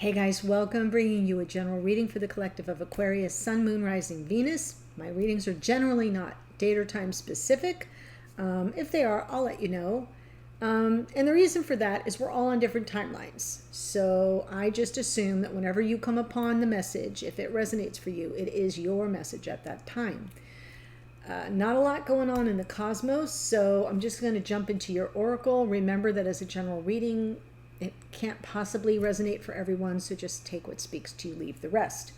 Hey guys, welcome. Bringing you a general reading for the collective of Aquarius, Sun, Moon, Rising, Venus. My readings are generally not date or time specific. If they are, I'll let you know. And the reason for that is we're all on different timelines. So I just assume that whenever you come upon the message, if it resonates for you, it is your message at that time. Not a lot going on in the cosmos, so I'm just going to jump into your oracle. Remember that as a general reading, it can't possibly resonate for everyone, so just take what speaks to you, leave the rest.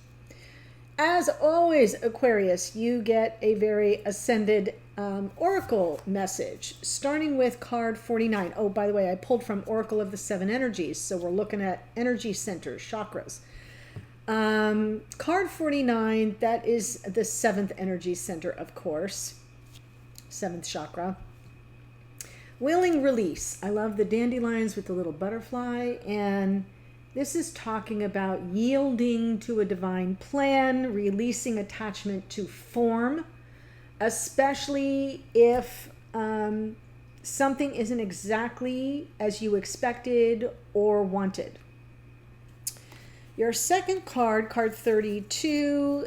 As always, Aquarius, you get a very ascended oracle message, starting with card 49. Oh, by the way, I pulled from Oracle of the Seven Energies, so we're looking at energy centers, chakras. Card 49, that is the seventh energy center, of course, seventh chakra. Willing release. I love the dandelions with the little butterfly, and this is talking about yielding to a divine plan, releasing attachment to form, especially if something isn't exactly as you expected or wanted. Your second card, card 32,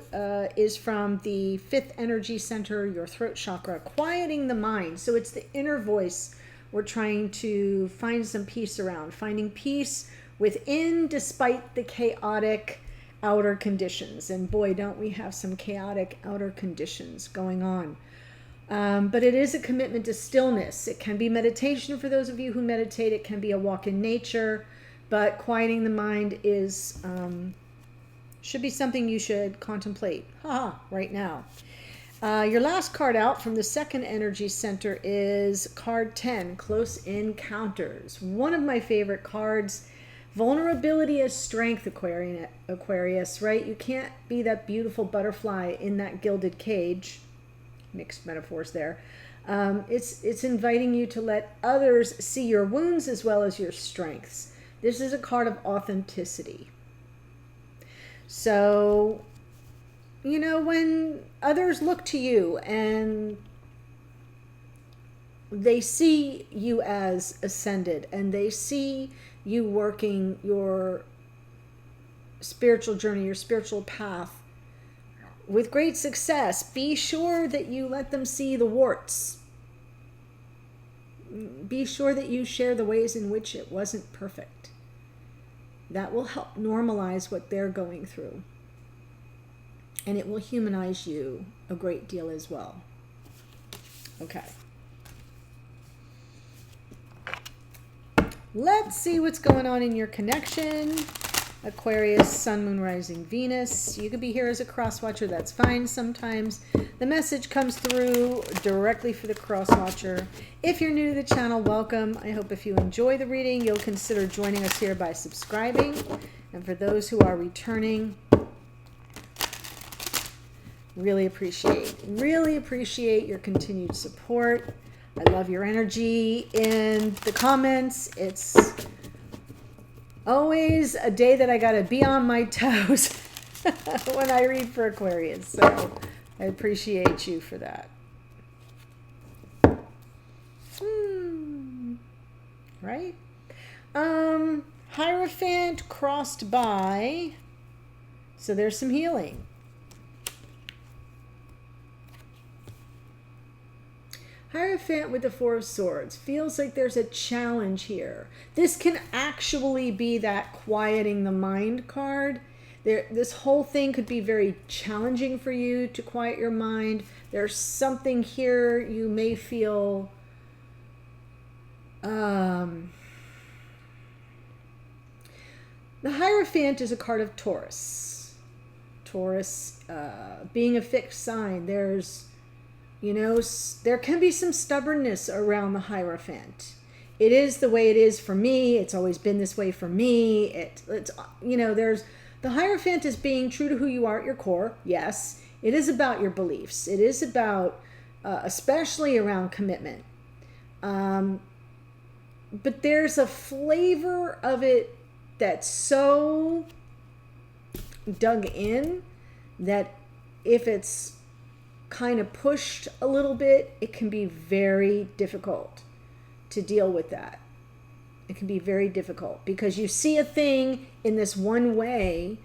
is from the fifth energy center, your throat chakra, quieting the mind. So it's the inner voice we're trying to find some peace around, finding peace within despite the chaotic outer conditions. And boy, don't we have some chaotic outer conditions going on. But it is a commitment to stillness. It can be meditation for those of you who meditate. It can be a walk in nature. But quieting the mind is should be something you should contemplate right now. Your last card out from the second energy center is card 10, Close Encounters. One of my favorite cards. Vulnerability is strength, Aquarius, right? You can't be that beautiful butterfly in that gilded cage. Mixed metaphors there. It's inviting you to let others see your wounds as well as your strengths. This is a card of authenticity. So, you know, when others look to you and they see you as ascended and they see you working your spiritual journey, your spiritual path with great success, be sure that you let them see the warts. Be sure that you share the ways in which it wasn't perfect. That will help normalize what they're going through. And it will humanize you a great deal as well. Okay. Let's see what's going on in your connection. Aquarius, Sun, Moon, Rising, Venus. You could be here as a cross watcher. That's fine. Sometimes the message comes through directly for the cross watcher. If you're new to the channel, welcome. I hope if you enjoy the reading, you'll consider joining us here by subscribing. And for those who are returning, really appreciate your continued support. I love your energy in the comments. It's always a day that I gotta be on my toes when I read for Aquarius. So I appreciate you for that. Right? Hierophant crossed by. So there's some healing. Hierophant with the Four of Swords feels like there's a challenge here. This can actually be that quieting the mind card. This whole thing could be very challenging for you to quiet your mind. There's something here you may feel the Hierophant is a card of Taurus. Taurus being a fixed sign. There's there can be some stubbornness around the Hierophant. It is the way it is for me. It's always been this way for me. It's there's the Hierophant is being true to who you are at your core. Yes, it is about your beliefs. It is about, especially around commitment. But there's a flavor of it that's so dug in that if it's kind of pushed a little bit, it can be very difficult to deal with that. It can be very difficult because you see a thing in this one way,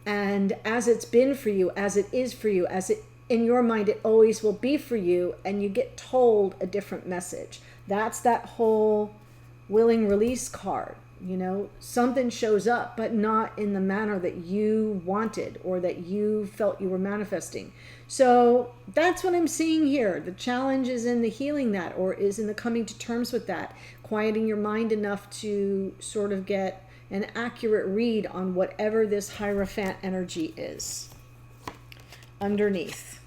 and as it's been for you, as it is for you, as it in your mind it always will be for you, and you get told a different message. That's that whole willing release card. You know, something shows up, but not in the manner that you wanted or that you felt you were manifesting. So that's what I'm seeing here. The challenge is in the healing that, or is in the coming to terms with that, quieting your mind enough to sort of get an accurate read on whatever this Hierophant energy is. Underneath,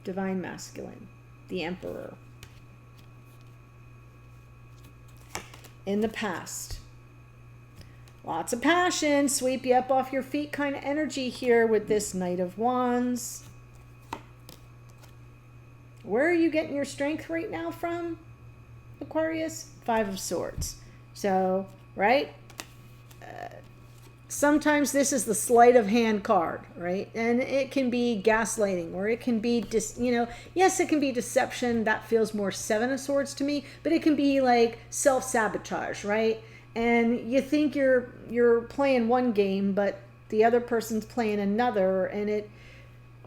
Divine Masculine, the Emperor. In the past, lots of passion, sweep you up off your feet kind of energy here with this Knight of Wands. Where are you getting your strength right now from, Aquarius? Five of Swords. So, right? Sometimes this is the sleight of hand card, right? And it can be gaslighting, or it can be, yes, it can be deception. That feels more Seven of Swords to me, but it can be like self-sabotage, right? And you think you're playing one game, but the other person's playing another, and it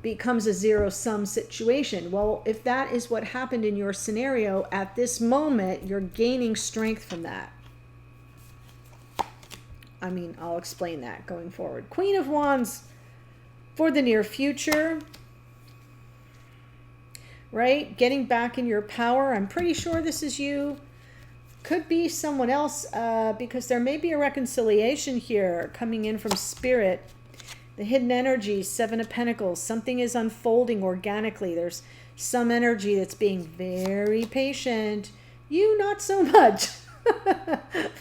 becomes a zero-sum situation. Well, if that is what happened in your scenario at this moment, you're gaining strength from that. I mean, I'll explain that going forward. Queen of Wands for the near future, right? Getting back in your power. I'm pretty sure this is you. Could be someone else, because there may be a reconciliation here coming in from Spirit. The hidden energy, Seven of Pentacles. Something is unfolding organically. There's some energy that's being very patient. You not so much.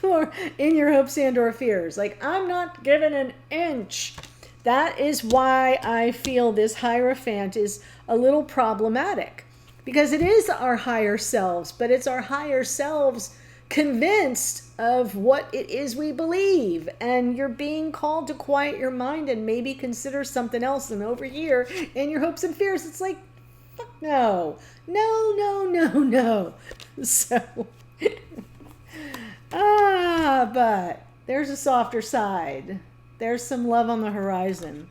Or in your hopes and or fears. Like, I'm not given an inch. That is why I feel this Hierophant is a little problematic. Because it is our higher selves, but it's our higher selves convinced of what it is we believe, and you're being called to quiet your mind and maybe consider something else. And over here in your hopes and fears, it's like, fuck no, no. So but there's a softer side. There's some love on the horizon.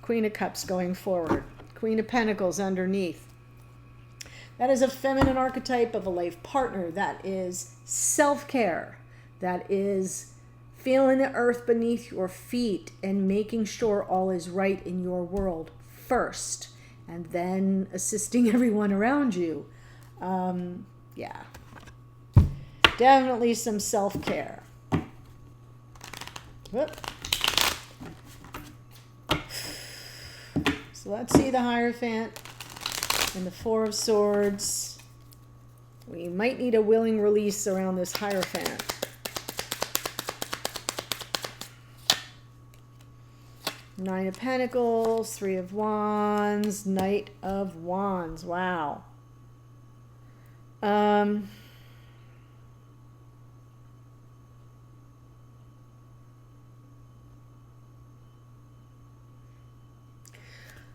Queen of Cups going forward, Queen of Pentacles underneath. That is a feminine archetype of a life partner. That is self-care. That is feeling the earth beneath your feet and making sure all is right in your world first, and then assisting everyone around you. Yeah. Definitely some self-care. Whoop. So let's see the Hierophant and the Four of Swords. We might need a willing release around this Hierophant. Nine of Pentacles, Three of Wands, Knight of Wands. Wow.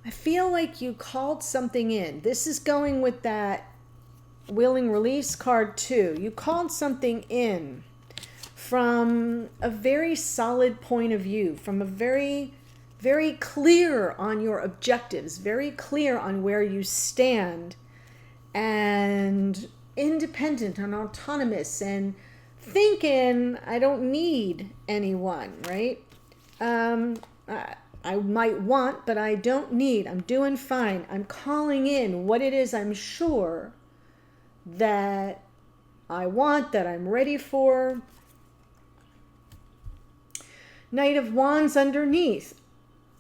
I feel like you called something in. This is going with that willing release card too. You called something in from a very solid point of view, from a very, very clear on your objectives, very clear on where you stand, and independent and autonomous, and thinking, I don't need anyone, right? I might want, but I don't need. I'm doing fine. I'm calling in what it is I'm sure that I want, that I'm ready for. Knight of Wands underneath.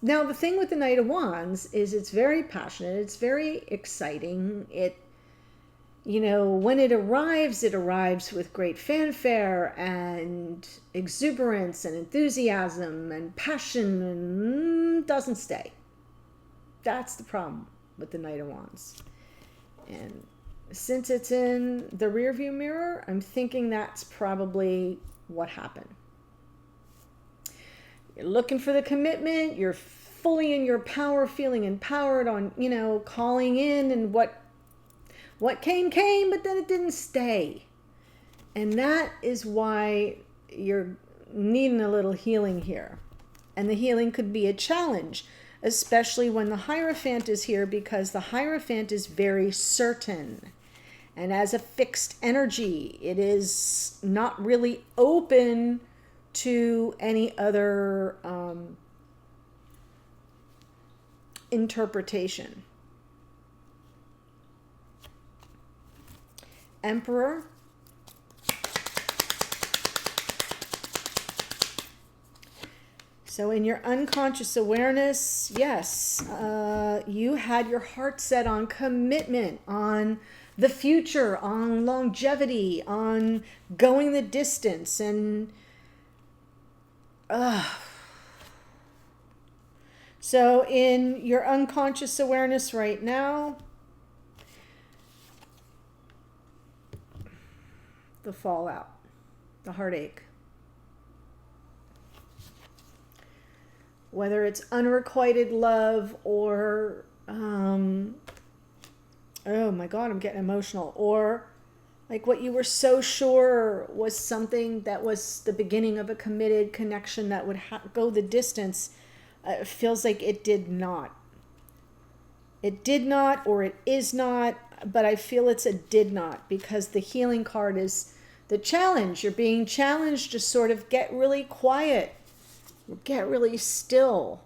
Now, the thing with the Knight of Wands is it's very passionate. It's very exciting. When it arrives with great fanfare and exuberance and enthusiasm and passion, and doesn't stay. That's the problem with the Knight of Wands. And since it's in the rearview mirror, I'm thinking that's probably what happened. You're looking for the commitment. You're fully in your power, feeling empowered on, calling in, and what came, but then it didn't stay. And that is why you're needing a little healing here. And the healing could be a challenge, especially when the Hierophant is here, because the Hierophant is very certain. And as a fixed energy, it is not really open to any other interpretation. Emperor. So in your unconscious awareness, yes, you had your heart set on commitment, on the future, on longevity, on going the distance, and so in your unconscious awareness right now, the fallout, the heartache, whether it's unrequited love or oh my God, I'm getting emotional. Or like what you were so sure was something that was the beginning of a committed connection that would go the distance. It feels like it did not. It did not, or it is not, but I feel it's a did not, because the healing card is the challenge. You're being challenged to sort of get really quiet, get really still.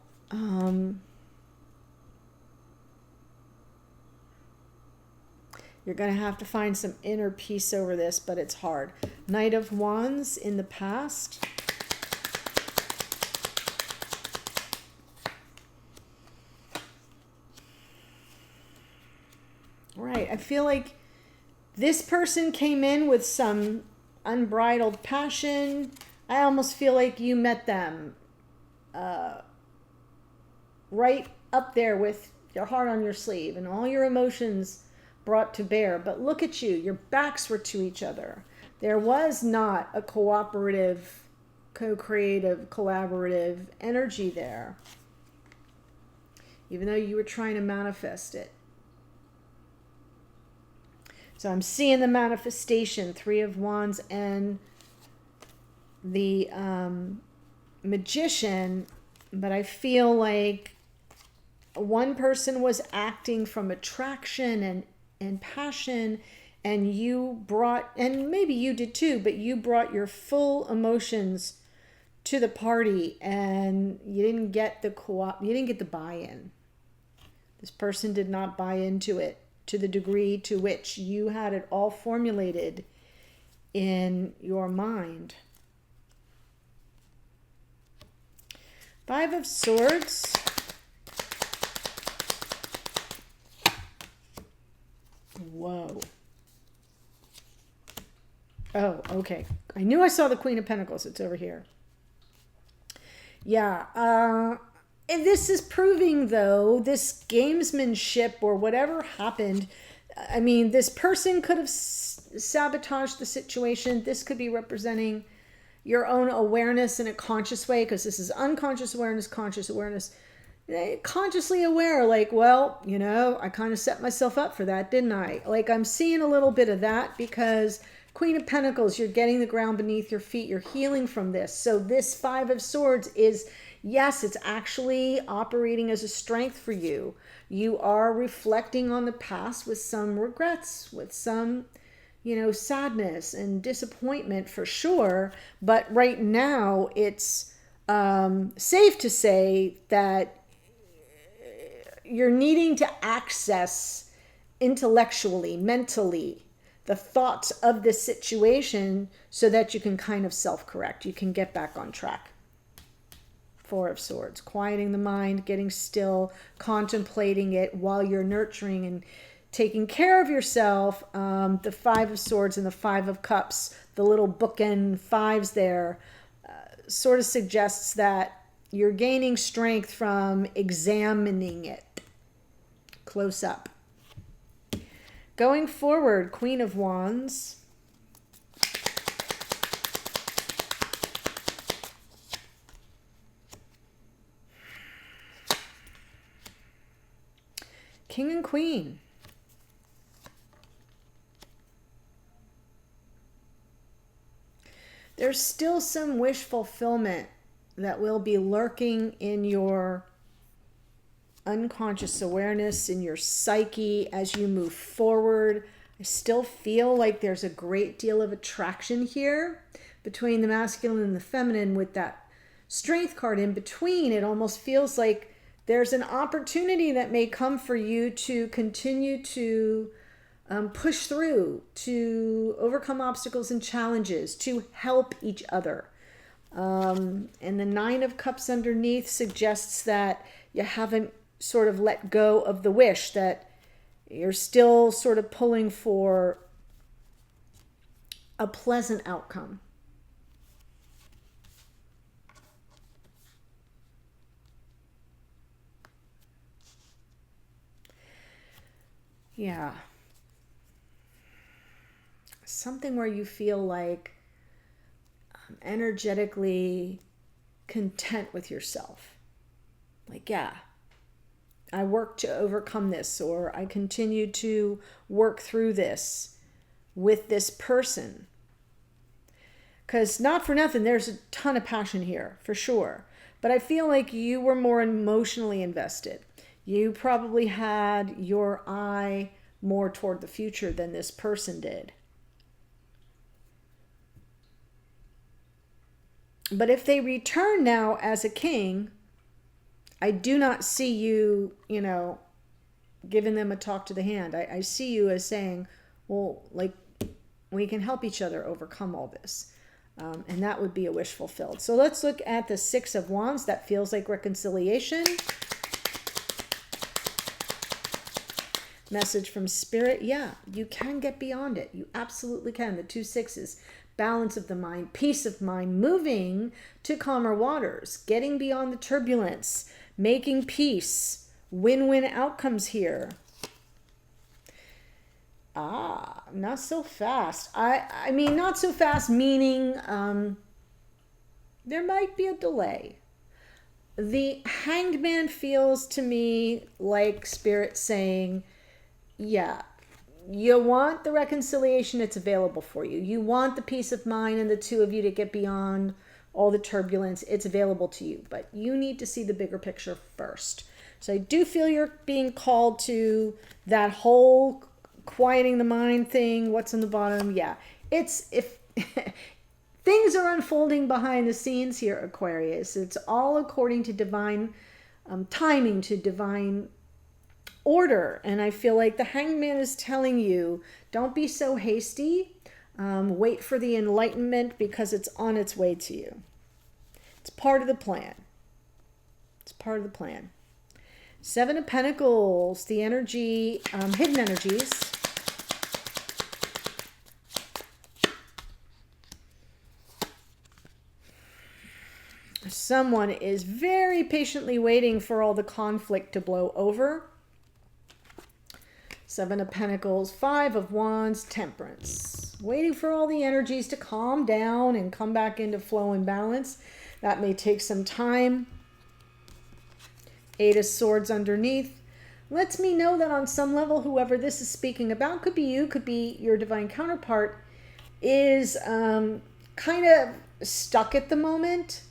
You're going to have to find some inner peace over this, but it's hard. Knight of Wands in the past. Right. I feel like this person came in with some unbridled passion. I almost feel like you met them right up there with your heart on your sleeve and all your emotions brought to bear. But look at you, your backs were to each other. There was not a cooperative, co-creative, collaborative energy there, even though you were trying to manifest it. So I'm seeing the manifestation, Three of Wands and the Magician, but I feel like one person was acting from attraction and passion, and you brought, and maybe you did too, but you brought your full emotions to the party, and you didn't get the you didn't get the buy-in. This person did not buy into it to the degree to which you had it all formulated in your mind. Five of Swords. Whoa. Oh, okay. I knew I saw the Queen of Pentacles. It's over here. Yeah. And this is proving, though, this gamesmanship or whatever happened. I mean, this person could have sabotaged the situation. This could be representing your own awareness in a conscious way, because this is unconscious awareness, conscious awareness. Consciously aware, like, well, you know, I kind of set myself up for that, didn't I? Like, I'm seeing a little bit of that, because Queen of Pentacles, you're getting the ground beneath your feet. You're healing from this. So this Five of Swords is, yes, it's actually operating as a strength for you. You are reflecting on the past with some regrets, with some, you know, sadness and disappointment for sure. But right now, it's safe to say that you're needing to access intellectually, mentally, the thoughts of this situation so that you can kind of self-correct. You can get back on track. Four of Swords, quieting the mind, getting still, contemplating it while you're nurturing and taking care of yourself. The Five of Swords and the Five of Cups, the little bookend fives there, sort of suggests that you're gaining strength from examining it close up. Going forward, Queen of Wands. King and Queen. there's still some wish fulfillment that will be lurking in your unconscious awareness, in your psyche as you move forward. I still feel like there's a great deal of attraction here between the masculine and the feminine. With that strength card in between, it almost feels like there's an opportunity that may come for you to continue to push through, to overcome obstacles and challenges, to help each other. And the Nine of Cups underneath suggests that you haven't sort of let go of the wish, that you're still sort of pulling for a pleasant outcome. Yeah. Something where you feel like energetically content with yourself. Like, yeah, I work to overcome this, or I continue to work through this with this person. Because not for nothing, there's a ton of passion here, for sure. But I feel like you were more emotionally invested. You probably had your eye more toward the future than this person did. But if they return now as a king, I do not see you, giving them a talk to the hand. I see you as saying, well, like, we can help each other overcome all this. And that would be a wish fulfilled. So let's look at the Six of Wands. That feels like reconciliation. Message from Spirit. Yeah, you can get beyond it. You absolutely can. The two sixes. Balance of the mind, peace of mind, moving to calmer waters, getting beyond the turbulence, making peace, win-win outcomes here. Not so fast. I mean, not so fast, meaning there might be a delay. The Hanged Man feels to me like Spirit saying, yeah, you want the reconciliation, it's available for you. You want the peace of mind and the two of you to get beyond all the turbulence, it's available to you. But you need to see the bigger picture first. So I do feel you're being called to that whole quieting the mind thing. What's on the bottom? Yeah, it's if things are unfolding behind the scenes here, Aquarius. It's all according to divine timing, to divine order. And I feel like the Hanged Man is telling you, don't be so hasty. Wait for the enlightenment, because it's on its way to you. It's part of the plan. It's part of the plan. Seven of Pentacles, the energy, hidden energies. Someone is very patiently waiting for all the conflict to blow over. Seven of Pentacles, Five of Wands, Temperance. Waiting for all the energies to calm down and come back into flow and balance. That may take some time. Eight of Swords underneath. Lets me know that on some level, whoever this is speaking about, could be you, could be your divine counterpart, is kind of stuck at the moment.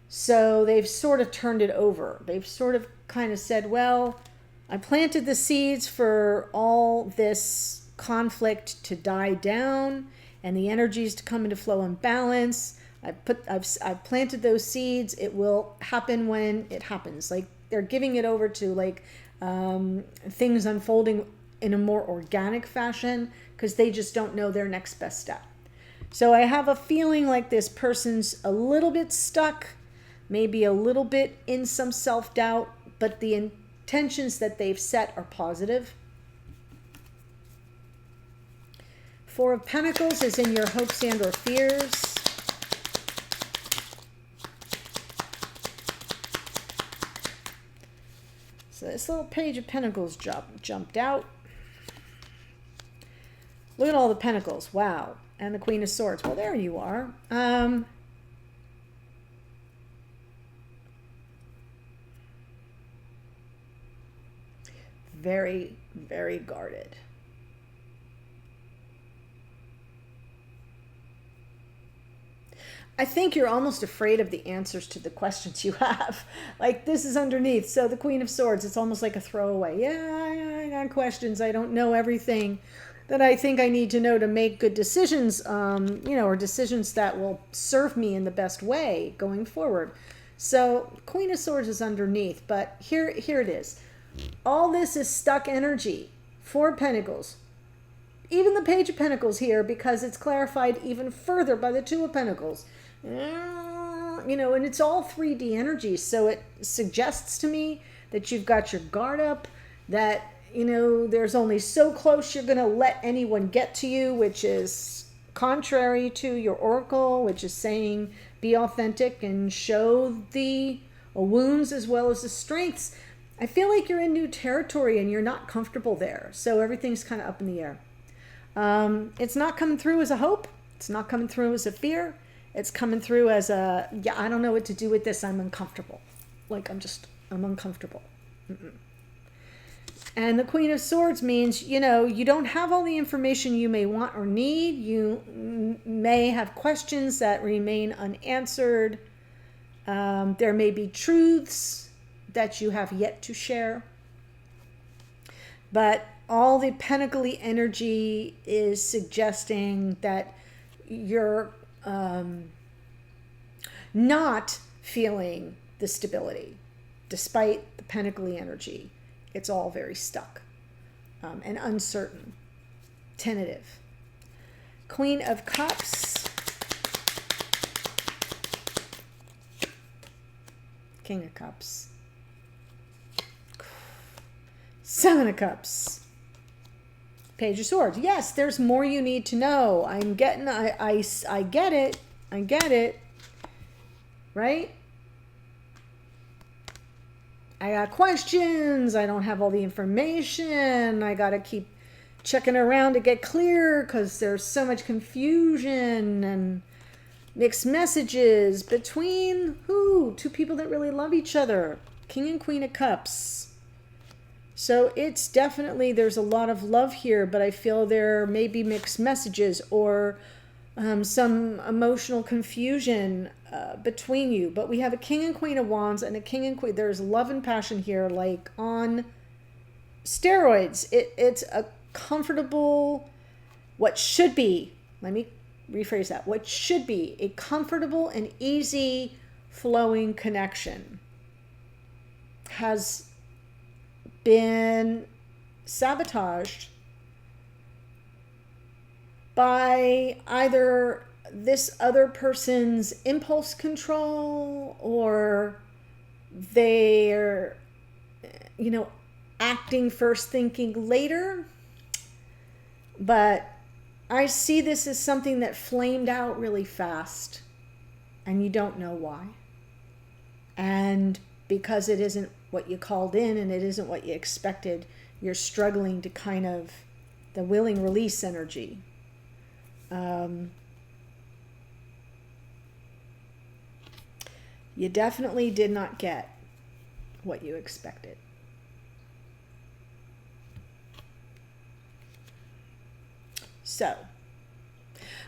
So they've sort of turned it over. They've sort of kind of said, well, I planted the seeds for all this conflict to die down and the energies to come into flow and balance. I've planted those seeds. It will happen when it happens. Like, they're giving it over to like things unfolding in a more organic fashion, because they just don't know their next best step. So I have a feeling like this person's a little bit stuck, maybe a little bit in some self-doubt, but the intentions that they've set are positive. Four of Pentacles is in your hopes and or fears. So this little Page of Pentacles jumped out. Look at all the Pentacles. Wow. And the Queen of Swords. Well, there you are. Very, very guarded. I think you're almost afraid of the answers to the questions you have. Like, this is underneath. So the Queen of Swords, it's almost like a throwaway. Yeah, I got questions. I don't know everything that I think I need to know to make good decisions, or decisions that will serve me in the best way going forward. So Queen of Swords is underneath, but here it is. All this is stuck energy. 4 of Pentacles. Even the Page of Pentacles here, because it's clarified even further by the 2 of Pentacles. And it's all 3D energy. So it suggests to me that you've got your guard up, that, there's only so close you're going to let anyone get to you, which is contrary to your oracle, which is saying be authentic and show the wounds as well as the strengths. I feel like you're in new territory and you're not comfortable there. So everything's kind of up in the air. It's not coming through as a hope. It's not coming through as a fear. It's coming through as I don't know what to do with this. I'm uncomfortable. Like, I'm uncomfortable. And the Queen of Swords means, you don't have all the information you may want or need. You may have questions that remain unanswered. There may be truths that you have yet to share. But all the pentacly energy is suggesting that you're not feeling the stability, despite the pentacly energy. It's all very stuck and uncertain, tentative. Queen of Cups, King of Cups, 7 of Cups, Page of Swords. Yes, there's more you need to know. I get it, right? I got questions. I don't have all the information. I got to keep checking around to get clear because there's so much confusion and mixed messages between two people that really love each other. King and Queen of Cups. So it's definitely, there's a lot of love here, but I feel there may be mixed messages or some emotional confusion between you. But we have a King and Queen of Wands and a King and Queen. There's love and passion here, like on steroids. It's a comfortable, what should be, let me rephrase that, what should be a comfortable and easy flowing connection has been sabotaged by either this other person's impulse control or they're, acting first, thinking later. But I see this as something that flamed out really fast and you don't know why. And because it isn't what you called in and it isn't what you expected, you're struggling to kind of the willing release energy. You definitely did not get what you expected. So,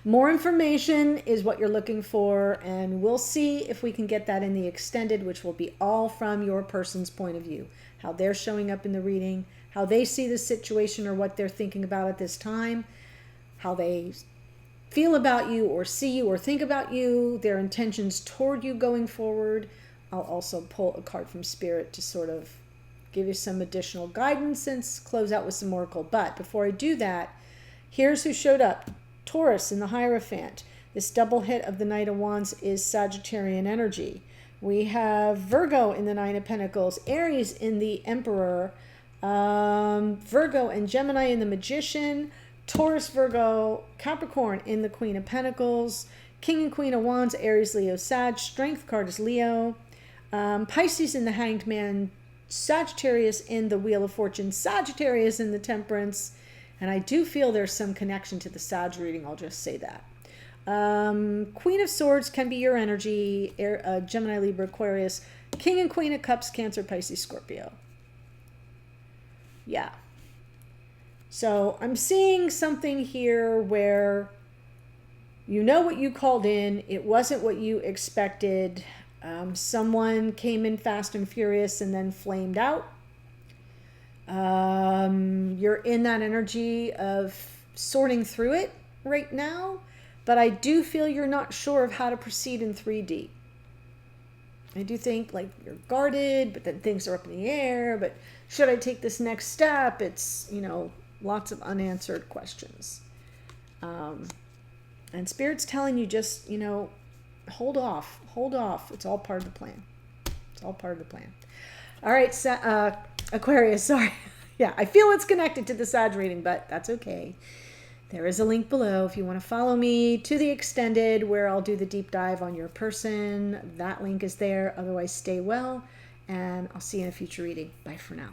more information is what you're looking for, and we'll see if we can get that in the extended, which will be all from your person's point of view, how they're showing up in the reading, how they see the situation or what they're thinking about at this time, how they feel about you or see you or think about you, their intentions toward you going forward. I'll also pull a card from Spirit to sort of give you some additional guidance and close out with some oracle. But before I do that, here's who showed up. Taurus in the Hierophant. This double hit of the Knight of Wands is Sagittarian energy. We have Virgo in the Nine of Pentacles, Aries in the Emperor, Virgo and Gemini in the Magician, Taurus, Virgo, Capricorn in the Queen of Pentacles, King and Queen of Wands, Aries, Leo, Sag. Strength card is Leo. Pisces in the Hanged Man, Sagittarius in the Wheel of Fortune, Sagittarius in the Temperance. And I do feel there's some connection to the Sag reading. I'll just say that. Queen of Swords can be your energy. Gemini, Libra, Aquarius. King and Queen of Cups, Cancer, Pisces, Scorpio. Yeah. So I'm seeing something here where You know what you called in. It wasn't what you expected. Someone came in fast and furious and then flamed out. You're in that energy of sorting through it right now, but I do feel you're not sure of how to proceed in 3D. I do think like you're guarded, but then things are up in the air, but should I take this next step? It's, you know, lots of unanswered questions. And Spirit's telling you just, you know, hold off. It's all part of the plan. It's all part of the plan. All right, Aquarius, sorry. Yeah, I feel it's connected to the Sag reading, but that's okay. There is a link below if you want to follow me to the extended where I'll do the deep dive on your person. That link is there. Otherwise, stay well, and I'll see you in a future reading. Bye for now.